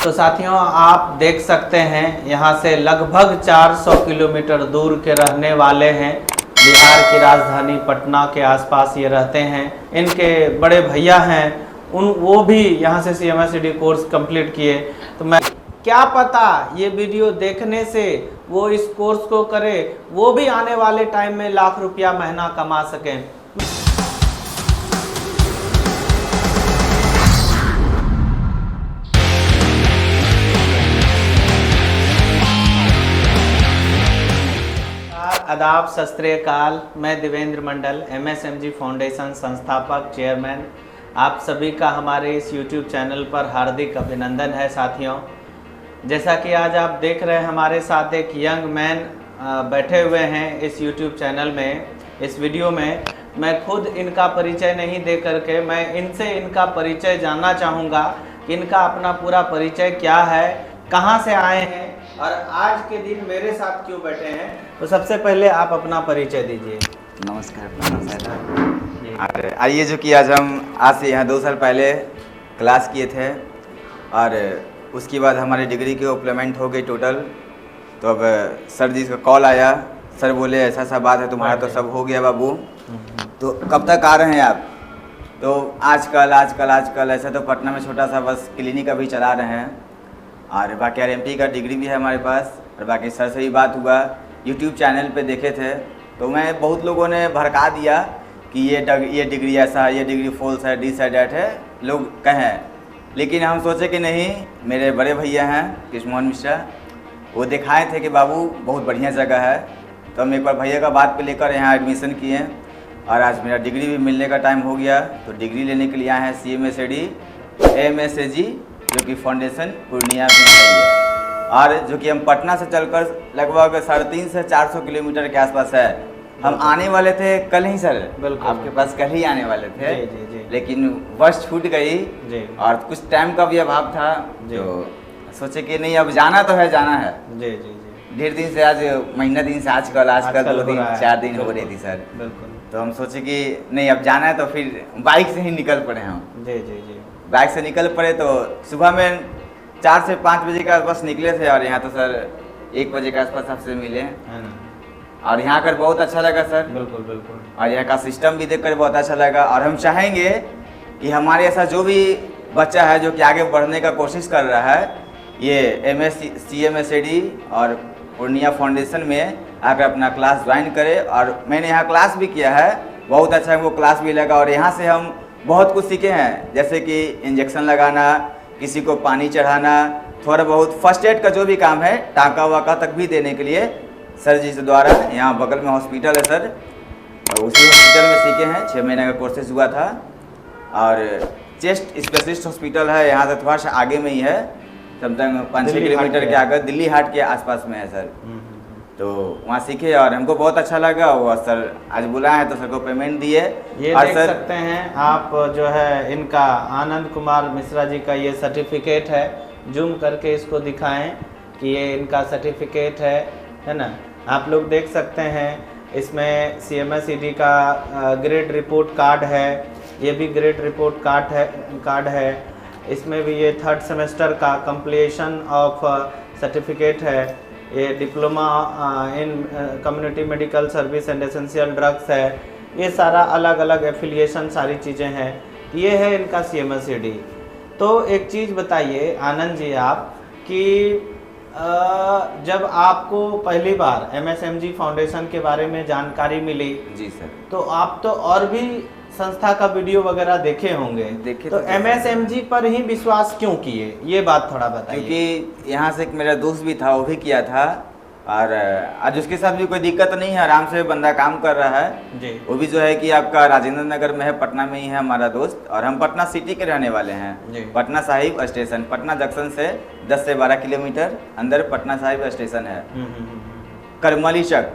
तो साथियों आप देख सकते हैं यहाँ से लगभग 400 किलोमीटर दूर के रहने वाले हैं। बिहार की राजधानी पटना के आसपास ये रहते हैं। इनके बड़े भैया हैं वो भी यहाँ से CMSED कोर्स कंप्लीट किए। तो मैं क्या पता ये वीडियो देखने से वो इस कोर्स को करे, वो भी आने वाले टाइम में लाख रुपया महीना कमा सकें। आदाब, सत श्री अकाल। मैं देवेंद्र मंडल, MSMG फाउंडेशन संस्थापक चेयरमैन। आप सभी का हमारे इस YouTube चैनल पर हार्दिक अभिनंदन है। साथियों, जैसा कि आज आप देख रहे हैं हमारे साथ एक यंग मैन बैठे हुए हैं इस YouTube चैनल में। इस वीडियो में मैं खुद इनका परिचय नहीं दे करके मैं इनसे इनका परिचय जानना चाहूँगा कि इनका अपना पूरा परिचय क्या है, कहाँ से आए हैं और आज के दिन मेरे साथ क्यों बैठे हैं। तो सबसे पहले आप अपना परिचय दीजिए। नमस्कार। आइए, जो कि आज से यहाँ 2 साल पहले क्लास किए थे और उसके बाद हमारी डिग्री की इम्प्लीमेंट हो गई टोटल। तो अब सर जी का कॉल आया, सर बोले ऐसा सा बात है, तुम्हारा तो सब हो गया बाबू, तो कब तक आ रहे हैं आप। तो आजकल ऐसा तो पटना में छोटा सा बस क्लिनिक अभी चला रहे हैं और बाकी RMT का डिग्री भी है हमारे पास। और बाकी सर से ही बात हुआ, YouTube चैनल पे देखे थे तो मैं बहुत लोगों ने भड़का दिया कि ये डिग्री ऐसा है, ये डिग्री फॉल्स है, दिस है डैट है, लोग कहें। लेकिन हम सोचे कि नहीं, मेरे बड़े भैया हैं कृष्णमोहन मिश्रा, वो दिखाए थे कि बाबू बहुत बढ़िया जगह है। तो हम एक बार भैया का बात पे लेकर यहाँ एडमिशन किए और आज मेरा डिग्री भी मिलने का टाइम हो गया। तो डिग्री लेने के लिए आए हैं CMSED MSAG, जो कि फाउंडेशन पूर्णिया में है और जो कि हम पटना से चलकर लगभग 350 से 400 किलोमीटर के आसपास है। हम आने वाले थे कल ही सर, आपके पास कल ही आने वाले थे। जी। लेकिन बस छूट गई और कुछ टाइम का भी अभाव था, जो सोचे कि नहीं अब जाना तो है, जाना है। ढेर दिन से, आज महीना दिन से, आजकल 2 दिन 4 दिन हो रही थी सर। तो हम सोचे कि नहीं अब जाना है, तो फिर बाइक से ही निकल पड़े हम। जी। बाइक से निकल पड़े तो सुबह में 4 से 5 बजे के आसपास निकले थे और यहाँ तो सर 1 बजे के आसपास आपसे मिले और यहाँ कर बहुत अच्छा लगा सर। बिल्कुल। और यहाँ का सिस्टम भी देखकर बहुत अच्छा लगा और हम चाहेंगे कि हमारे ऐसा जो भी बच्चा है जो कि आगे बढ़ने का कोशिश कर रहा है, ये CMSED और पूर्णिया फाउंडेशन में आकर अपना क्लास ज्वाइन करे। और मैंने यहाँ क्लास भी किया है, बहुत अच्छा हमको क्लास भी लगा और यहाँ से हम बहुत कुछ सीखे हैं, जैसे कि इंजेक्शन लगाना, किसी को पानी चढ़ाना, थोड़ा बहुत फर्स्ट एड का जो भी काम है, टाँका वाका तक भी देने के लिए सर जी से द्वारा यहाँ बगल में हॉस्पिटल है सर, और उसी हॉस्पिटल में सीखे हैं। 6 महीने का कोर्सेज हुआ था और चेस्ट स्पेशलिस्ट हॉस्पिटल है, यहाँ से थोड़ा सा आगे में ही है, समथिंग 5-6 किलोमीटर के आगे दिल्ली हाट के आसपास में है सर। तो वहाँ सीखे और हमको बहुत अच्छा लगा। और सर आज बुलाए हैं तो सर को पेमेंट दिए। ये और देख सकते हैं आप, जो है इनका आनंद कुमार मिश्रा जी का ये सर्टिफिकेट है। जूम करके इसको दिखाएं कि ये इनका सर्टिफिकेट है ना। आप लोग देख सकते हैं इसमें CMSED का ग्रेड रिपोर्ट कार्ड है, ये भी ग्रेड रिपोर्ट कार्ड है। इसमें भी ये 3rd सेमेस्टर का कंप्लीशन ऑफ सर्टिफिकेट है। ये diploma in community medical service and essential drugs है। ये सारा अलग अलग एफिलिएशन सारी चीज़ें हैं। ये है इनका CMSED। तो एक चीज़ बताइए आनंद जी आप कि जब आपको पहली बार MSMG फाउंडेशन के बारे में जानकारी मिली, जी सर, तो आप तो और भी संस्था का वीडियो वगैरह देखे होंगे, तो MSMG पर ही विश्वास क्यों किए, ये बात थोड़ा बताइए। क्योंकि यहाँ से एक मेरा दोस्त भी था, वो भी किया था और आज उसके साथ भी कोई दिक्कत नहीं है, आराम से बंदा काम कर रहा है जी। वो भी जो है कि आपका राजेंद्र नगर में है, पटना में ही है हमारा दोस्त, और हम पटना सिटी के रहने वाले हैं। पटना साहिब स्टेशन, पटना जंक्शन से 10 से 12 किलोमीटर अंदर पटना साहिब स्टेशन है। करमली चक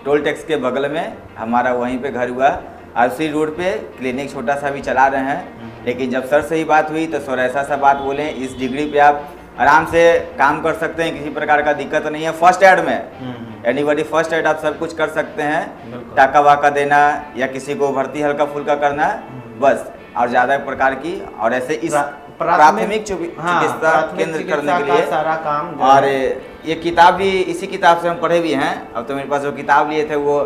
टोल टैक्स के बगल में हमारा वहीं पे घर हुआ। उसी रोड पे क्लिनिक छोटा सा भी चला रहे हैं। लेकिन जब सर से ही बात हुई तो सर ऐसा बात बोले, इस डिग्री पे आप आराम से काम कर सकते हैं, किसी प्रकार का दिक्कत नहीं है। फर्स्ट एड में एनीबॉडी फर्स्ट एड आप सब कुछ कर सकते हैं, टाका वाका देना या किसी को भर्ती हल्का फुल्का करना, बस, और ज़्यादा प्रकार की। और ऐसे इस प्राथमिक चिकित्सा केंद्र करने के लिए सारा काम। और ये किताब भी इसी किताब से हम पढ़े भी हैं। अब तो मेरे पास जो किताब लिए थे वो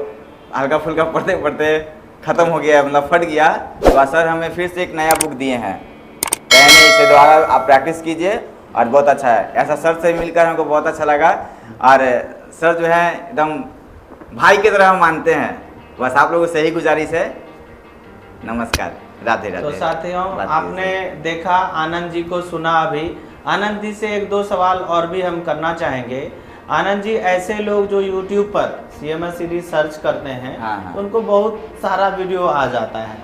हल्का फुल्का पढ़ते पढ़ते ख़त्म हो गया, मतलब फट गया। तो सर हमें फिर से एक नया बुक दिए हैं, कहने इसे द्वारा आप प्रैक्टिस कीजिए और बहुत अच्छा है। ऐसा सर से मिलकर हमको बहुत अच्छा लगा। और सर जो है एकदम भाई की तरह हम मानते हैं। बस आप लोगों से यही गुजारिश है। नमस्कार, राधे राधे। तो साथियों, आपने देखा, आनंद जी को सुना। अभी आनंद जी से एक दो सवाल और भी हम करना चाहेंगे। आनंद जी, ऐसे लोग जो YouTube पर CMSCD सर्च करते हैं, हाँ। उनको बहुत सारा वीडियो आ जाता है,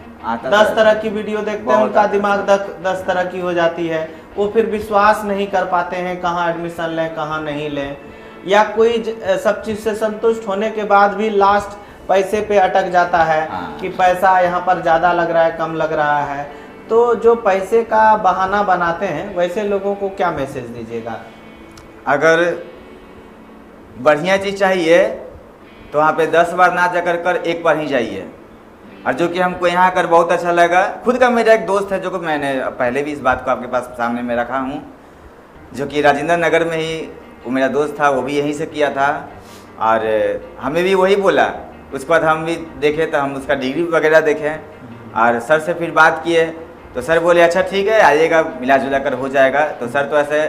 10 तरह की वीडियो देखते हैं, उनका दिमाग 10 तरह की हो जाती है। वो फिर विश्वास नहीं कर पाते हैं कहाँ एडमिशन लें कहाँ नहीं लें, या कोई सब चीज़ से संतुष्ट होने के बाद भी लास्ट पैसे पे अटक जाता है कि पैसा यहाँ पर ज़्यादा लग रहा है कम लग रहा है। तो जो पैसे का बहाना बनाते हैं, वैसे लोगों को क्या मैसेज दीजिएगा? अगर बढ़िया चीज़ चाहिए तो वहाँ पे 10 बार ना जाकर कर एक बार ही जाइए। और जो कि हमको यहाँ कर बहुत अच्छा लगा। खुद का मेरा एक दोस्त है, जो कि मैंने पहले भी इस बात को आपके पास सामने में रखा हूँ, जो कि राजेंद्र नगर में ही वो मेरा दोस्त था, वो भी यहीं से किया था और हमें भी वही बोला। उसके बाद हम भी देखे तो हम उसका डिग्री वगैरह देखें और सर से फिर बात किए तो सर बोले अच्छा ठीक है आइएगा, मिला जुला कर हो जाएगा। तो सर तो ऐसे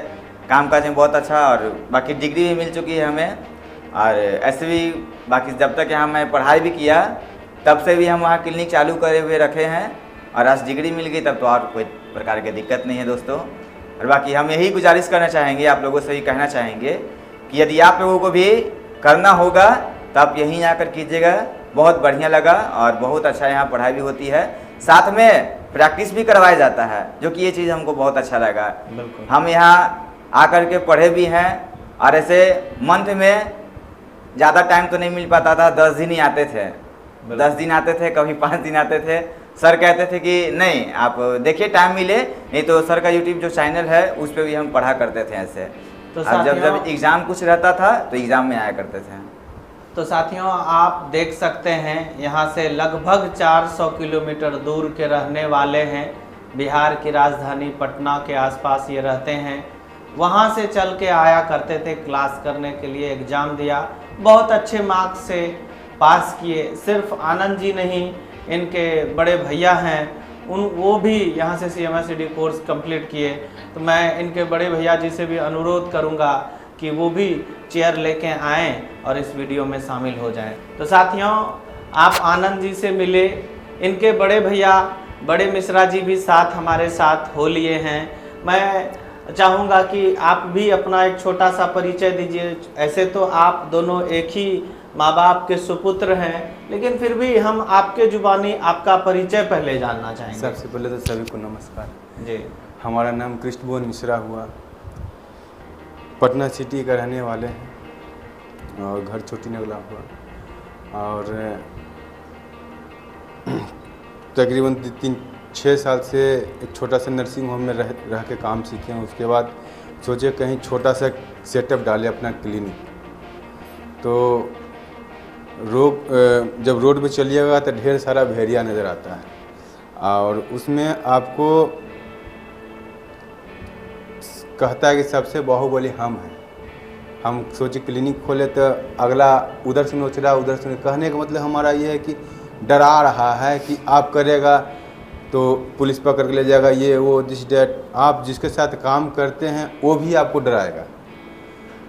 काम काज में बहुत अच्छा, और बाकी डिग्री भी मिल चुकी है हमें। और ऐसे भी बाकी जब तक यहाँ मैं पढ़ाई भी किया तब से भी हम वहाँ क्लिनिक चालू करे हुए रखे हैं, और आज डिग्री मिल गई तब तो और कोई प्रकार की दिक्कत नहीं है दोस्तों। और बाकी हम यही गुजारिश करना चाहेंगे, आप लोगों से ही कहना चाहेंगे कि यदि आप लोगों को भी करना होगा तो आप यहीं आकर कीजिएगा। बहुत बढ़िया लगा और बहुत अच्छा यहाँ पढ़ाई भी होती है, साथ में प्रैक्टिस भी करवाया जाता है, जो कि ये चीज़ हमको बहुत अच्छा लगा। हम यहाँ आकर के पढ़े भी हैं, और ऐसे मंथ में ज़्यादा टाइम तो नहीं मिल पाता था, 10 दिन ही आते थे, 10 दिन आते थे, कभी 5 दिन आते थे। सर कहते थे कि नहीं आप देखिए टाइम मिले, नहीं तो सर का यूट्यूब जो चैनल है उस पर भी हम पढ़ा करते थे ऐसे। तो जब एग्ज़ाम कुछ रहता था तो एग्ज़ाम में आया करते थे। तो साथियों, आप देख सकते हैं यहाँ से लगभग 400 किलोमीटर दूर के रहने वाले हैं। बिहार की राजधानी पटना के आसपास ये रहते हैं। वहाँ से चल के आया करते थे क्लास करने के लिए, एग्ज़ाम दिया, बहुत अच्छे मार्क्स से पास किए। सिर्फ आनंद जी नहीं, इनके बड़े भैया हैं वो भी यहाँ से CMSCD कोर्स कंप्लीट किए। तो मैं इनके बड़े भैया जी से भी अनुरोध करूँगा कि वो भी चेयर लेके आएँ और इस वीडियो में शामिल हो जाएं। तो साथियों, आप आनंद जी से मिले, इनके बड़े भैया बड़े मिश्रा जी भी साथ हमारे साथ हो लिए हैं। मैं चाहूँगा कि आप भी अपना एक छोटा सा परिचय दीजिए। ऐसे तो आप दोनों एक ही माँ बाप के सुपुत्र हैं, लेकिन फिर भी हम आपके जुबानी आपका परिचय पहले जानना चाहेंगे। सबसे पहले तो सभी को नमस्कार जी। हमारा नाम कृष्णभुवन मिश्रा हुआ, पटना सिटी का रहने वाले हैं और घर छोटी नगला हुआ, और तकरीबन 3-6 साल से एक छोटा सा नर्सिंग होम में रह के काम सीखे हैं। उसके बाद सोचे कहीं छोटा सा सेटअप डाले अपना क्लिनिक। तो जब रोड पे चलिएगा तो ढेर सारा भेड़िया नज़र आता है, और उसमें आपको कहता है कि सबसे बाहुबली हम हैं। हम सोचे क्लिनिक खोले तो अगला उधर से नोच रहा उधर से। कहने का मतलब हमारा ये है कि डरा रहा है कि आप करेगा तो पुलिस पकड़ के ले जाएगा, ये वो दिस डेट। आप जिसके साथ काम करते हैं वो भी आपको डराएगा।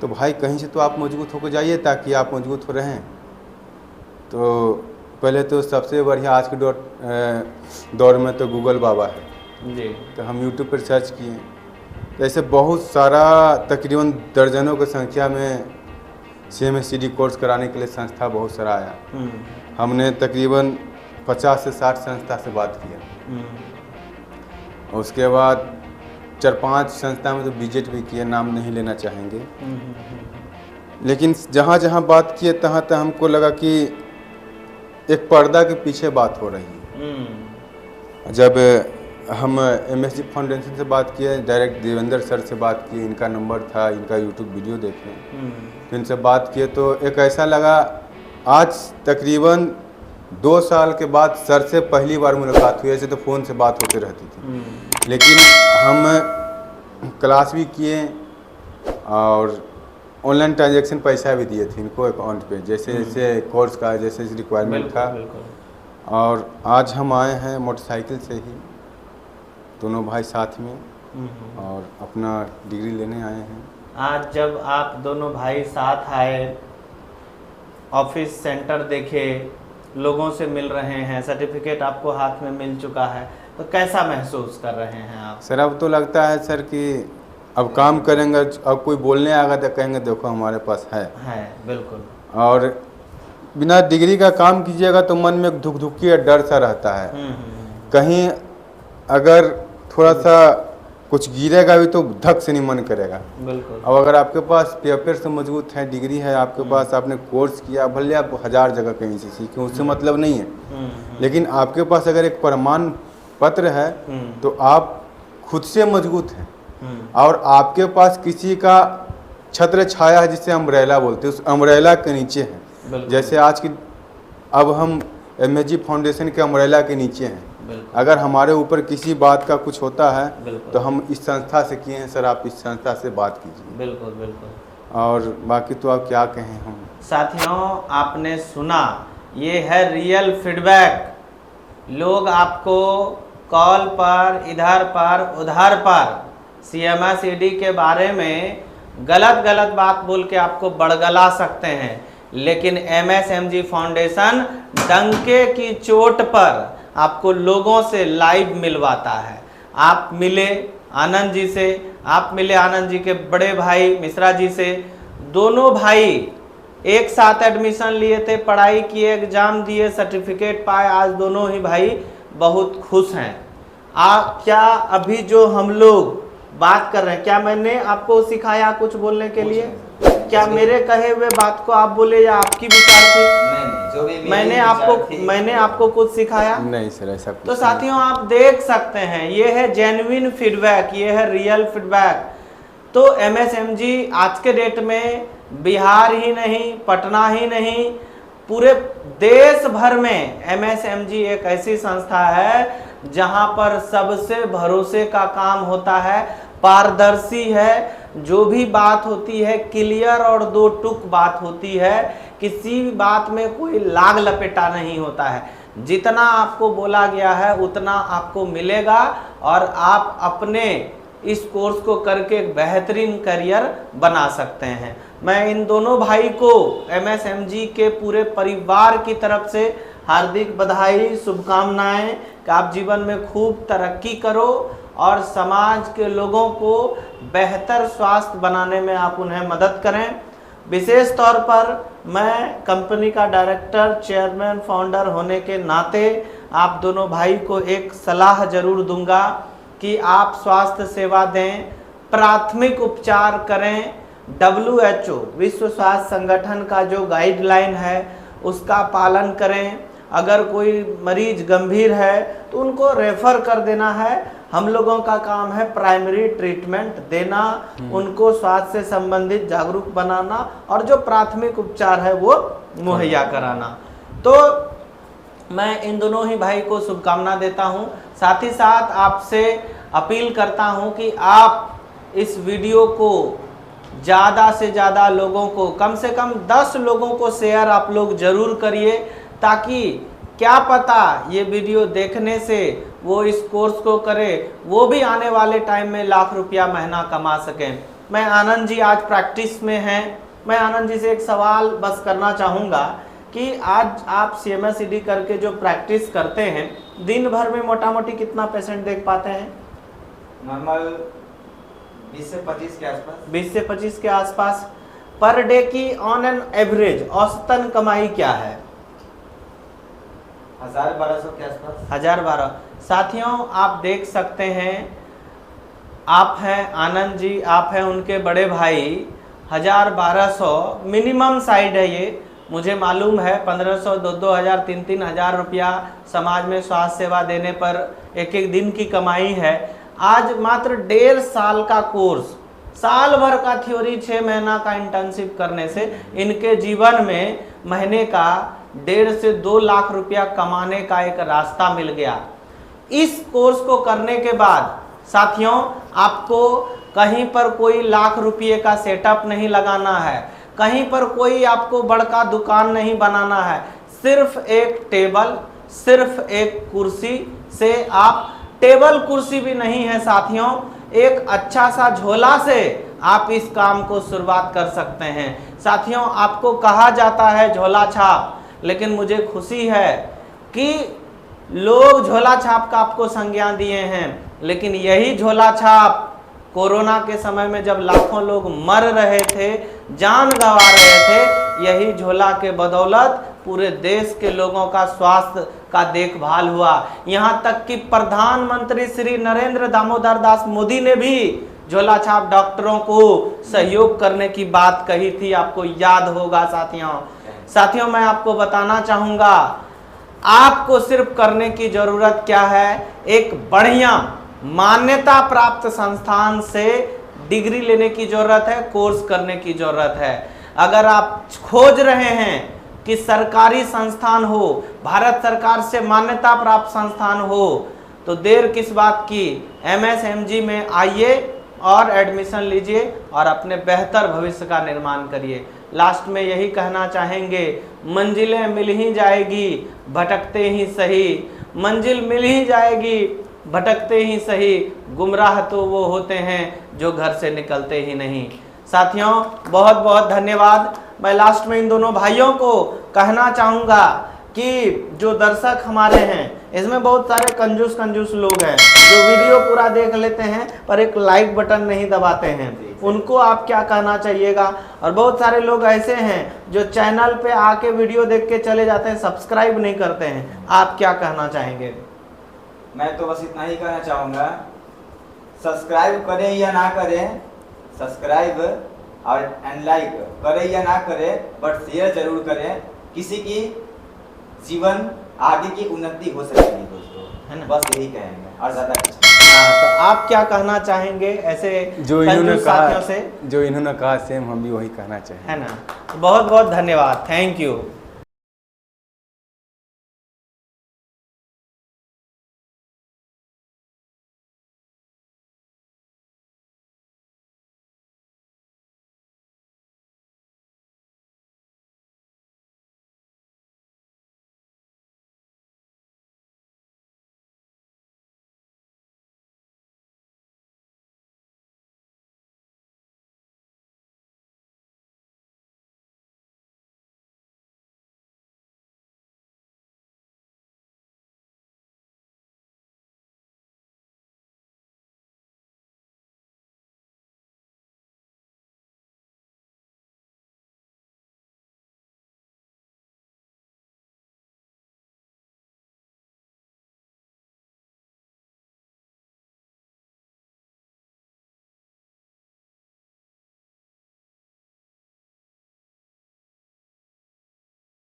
तो भाई कहीं से तो आप मजबूत होकर जाइए ताकि आप मजबूत हो रहें। तो पहले तो सबसे बढ़िया आज के दौर में तो गूगल बाबा है जी। तो हम यूट्यूब पर सर्च किए, तो ऐसे बहुत सारा तकरीबन दर्जनों की संख्या में CMSCD कोर्स कराने के लिए संस्था बहुत सारा आया। हमने तकरीबन 50 से 60 संस्था से बात किया। उसके बाद 4-5 संस्था में तो विजिट भी किए, नाम नहीं लेना चाहेंगे। लेकिन जहाँ जहाँ बात किए तहाँ तहाँ हमको लगा कि एक पर्दा के पीछे बात हो रही है। जब हम MSG फाउंडेशन से बात किए, डायरेक्ट देवेंद्र सर से बात किए, इनका नंबर था, इनका यूट्यूब वीडियो देखे, तो इनसे बात किए तो एक ऐसा लगा। आज तकरीबन 2 साल के बाद सर से पहली बार मुलाकात हुई। ऐसे तो फ़ोन से बात होती रहती थी, लेकिन हम क्लास भी किए और ऑनलाइन ट्रांजैक्शन पैसा भी दिए थे इनको अकाउंट पे, जैसे जैसे कोर्स का जैसे रिक्वायरमेंट था। और आज हम आए हैं मोटरसाइकिल से ही, दोनों भाई साथ में, और अपना डिग्री लेने आए हैं। आज जब आप दोनों भाई साथ आए, ऑफिस सेंटर देखे, लोगों से मिल रहे हैं, सर्टिफिकेट आपको हाथ में मिल चुका है, तो कैसा महसूस कर रहे हैं आप? सर अब तो लगता है सर कि अब काम करेंगे, अब कोई बोलने आएगा तो कहेंगे देखो हमारे पास है। बिल्कुल। और बिना डिग्री का काम कीजिएगा तो मन में धुक धुकी और डर सा रहता है, कहीं अगर थोड़ा सा कुछ गिरेगा भी तो धक से नहीं मन करेगा। बिल्कुल। अब अगर आपके पास पेपर से मजबूत है, डिग्री है आपके पास, आपने कोर्स किया, भले आप 1000 जगह कहीं से सीखें, उससे मतलब नहीं है, लेकिन आपके पास अगर एक प्रमाण पत्र है तो आप खुद से मजबूत हैं। और आपके पास किसी का छत्र छाया है, जिसे अम्ब्रेला बोलते हैं, उस अम्ब्रेला के नीचे है। जैसे आज की अब हम MSG फाउंडेशन के अम्ब्रेला के नीचे हैं। अगर हमारे ऊपर किसी बात का कुछ होता है तो हम इस संस्था से किए हैं सर, आप इस संस्था से बात कीजिए। बिल्कुल बिल्कुल। और बाकी तो आप क्या कहें हम। साथियों, आपने सुना, ये है रियल फीडबैक। लोग आपको कॉल पर, इधर पर, उधर पर CMS-ED के बारे में गलत गलत बात बोल के आपको बड़गला सकते हैं, लेकिन MSMG फाउंडेशन डंके की चोट पर आपको लोगों से लाइव मिलवाता है। आप मिले आनंद जी से, आप मिले आनंद जी के बड़े भाई मिश्रा जी से। दोनों भाई एक साथ एडमिशन लिए थे, पढ़ाई किए, एग्जाम दिए, सर्टिफिकेट पाए। आज दोनों ही भाई बहुत खुश हैं। क्या अभी जो हम लोग बात कर रहे हैं, क्या मैंने आपको सिखाया कुछ बोलने के लिए? क्या मेरे कहे हुए बात को आप बोले या आपकी विचार थी? नहीं, जो भी मैंने आपको कुछ सिखाया? नहीं सर, ऐसा कुछ तो साथियों, आप देख सकते हैं, ये है जेन्युइन फीडबैक, ये है रियल फीडबैक। तो MSMG आज के डेट में बिहार ही नहीं, पटना ही नहीं, पूरे देश भर में MSMG एक ऐसी संस्था है जहां पर सबसे भरोसे का काम होता है, पारदर्शी है, जो भी बात होती है क्लियर और दो टुक बात होती है, किसी भी बात में कोई लाग लपेटा नहीं होता है। जितना आपको बोला गया है उतना आपको मिलेगा और आप अपने इस कोर्स को करके एक बेहतरीन करियर बना सकते हैं। मैं इन दोनों भाई को MSMG के पूरे परिवार की तरफ से हार्दिक बधाई, शुभकामनाएं कि आप जीवन में खूब तरक्की करो और समाज के लोगों को बेहतर स्वास्थ्य बनाने में आप उन्हें मदद करें। विशेष तौर पर मैं कंपनी का डायरेक्टर, चेयरमैन, फाउंडर होने के नाते आप दोनों भाई को एक सलाह जरूर दूंगा कि आप स्वास्थ्य सेवा दें, प्राथमिक उपचार करें। WHO विश्व स्वास्थ्य संगठन का जो गाइडलाइन है उसका पालन करें। अगर कोई मरीज गंभीर है तो उनको रेफर कर देना है। हम लोगों का काम है प्राइमरी ट्रीटमेंट देना, उनको स्वास्थ्य से संबंधित जागरूक बनाना और जो प्राथमिक उपचार है वो मुहैया कराना। तो मैं इन दोनों ही भाई को शुभकामना देता हूं। साथ ही साथ आपसे अपील करता हूं कि आप इस वीडियो को ज़्यादा से ज़्यादा लोगों को, कम से कम 10 लोगों को शेयर आप लोग ज़रूर करिए, ताकि क्या पता ये वीडियो देखने से वो इस कोर्स को करे, वो भी आने वाले टाइम में लाख रुपया महीना कमा सकें। मैं आनंद जी आज प्रैक्टिस में हैं, मैं आनंद जी से एक सवाल बस करना चाहूँगा कि आज आप CMS-ED करके जो प्रैक्टिस करते हैं, दिन भर में मोटा मोटी कितना पेशेंट देख पाते हैं? नॉर्मल 20 से 25 के आसपास। 20 से 25 के आसपास। पर डे की ऑन एन एवरेज औसतन कमाई क्या है? 1000-1200 के आसपास। 1000-1200। साथियों, आप देख सकते हैं, आप हैं आनंद जी, आप हैं उनके बड़े भाई। 1000-1200 मिनिमम साइड है ये, मुझे मालूम है। 1500, 2000, 3000 रुपया समाज में स्वास्थ्य सेवा देने पर एक एक दिन की कमाई है। आज मात्र 1.5 साल का कोर्स, साल भर का थ्योरी, 6 महीना का इंटर्नशिप करने से इनके जीवन में महीने का 1.5 से 2 लाख रुपया कमाने का एक रास्ता मिल गया। इस कोर्स को करने के बाद साथियों आपको कहीं पर कोई लाख रुपये का सेटअप नहीं लगाना है, कहीं पर कोई आपको बड़का दुकान नहीं बनाना है। सिर्फ एक टेबल, सिर्फ एक कुर्सी से आप, टेबल कुर्सी भी नहीं है साथियों, एक अच्छा सा झोला से आप इस काम को शुरुआत कर सकते हैं। साथियों आपको कहा जाता है झोला छाप, लेकिन मुझे खुशी है कि लोग झोला छाप का आपको संज्ञा दिए हैं, लेकिन यही झोला छाप कोरोना के समय में जब लाखों लोग मर रहे थे, जान गंवा रहे थे, यही झोला के बदौलत पूरे देश के लोगों का स्वास्थ्य का देखभाल हुआ। यहाँ तक कि प्रधानमंत्री श्री नरेंद्र दामोदर दास मोदी ने भी झोला छाप डॉक्टरों को सहयोग करने की बात कही थी, आपको याद होगा साथियों मैं आपको बताना चाहूंगा, आपको सिर्फ करने की जरूरत क्या है, एक बढ़िया मान्यता प्राप्त संस्थान से डिग्री लेने की जरूरत है, कोर्स करने की जरूरत है। अगर आप खोज रहे हैं कि सरकारी संस्थान हो, भारत सरकार से मान्यता प्राप्त संस्थान हो, तो देर किस बात की, MSMG में आइए और एडमिशन लीजिए और अपने बेहतर भविष्य का निर्माण करिए। लास्ट में यही कहना चाहेंगे, मंजिलें मिल ही जाएगी भटकते ही सही, मंजिल मिल ही जाएगी भटकते ही सही, गुमराह तो वो होते हैं जो घर से निकलते ही नहीं। साथियों बहुत बहुत धन्यवाद। मैं लास्ट में इन दोनों भाइयों को कहना चाहूँगा कि जो दर्शक हमारे हैं इसमें बहुत सारे कंजूस लोग हैं जो वीडियो पूरा देख लेते हैं पर एक लाइक बटन नहीं दबाते हैं, उनको आप क्या कहना चाहिएगा? और बहुत सारे लोग ऐसे हैं जो चैनल पे आके वीडियो देख के चले जाते हैं, सब्सक्राइब नहीं करते हैं, आप क्या कहना चाहेंगे? मैं तो बस इतना ही कहना चाहूँगा, सब्सक्राइब करें या ना करें, सब्सक्राइब और एंड लाइक करें या ना करें, बट शेयर जरूर करें, किसी की जीवन आगे की उन्नति हो सकेगी दोस्तों, है ना? बस यही कहेंगे और ज़्यादा कुछ नहीं। हाँ, तो आप क्या कहना चाहेंगे ऐसे जो इन्होंने साथियों से? जो इन्होंने कहा सेम हम भी वही कहना चाहेंगे, है ना? बहुत बहुत धन्यवाद, थैंक यू।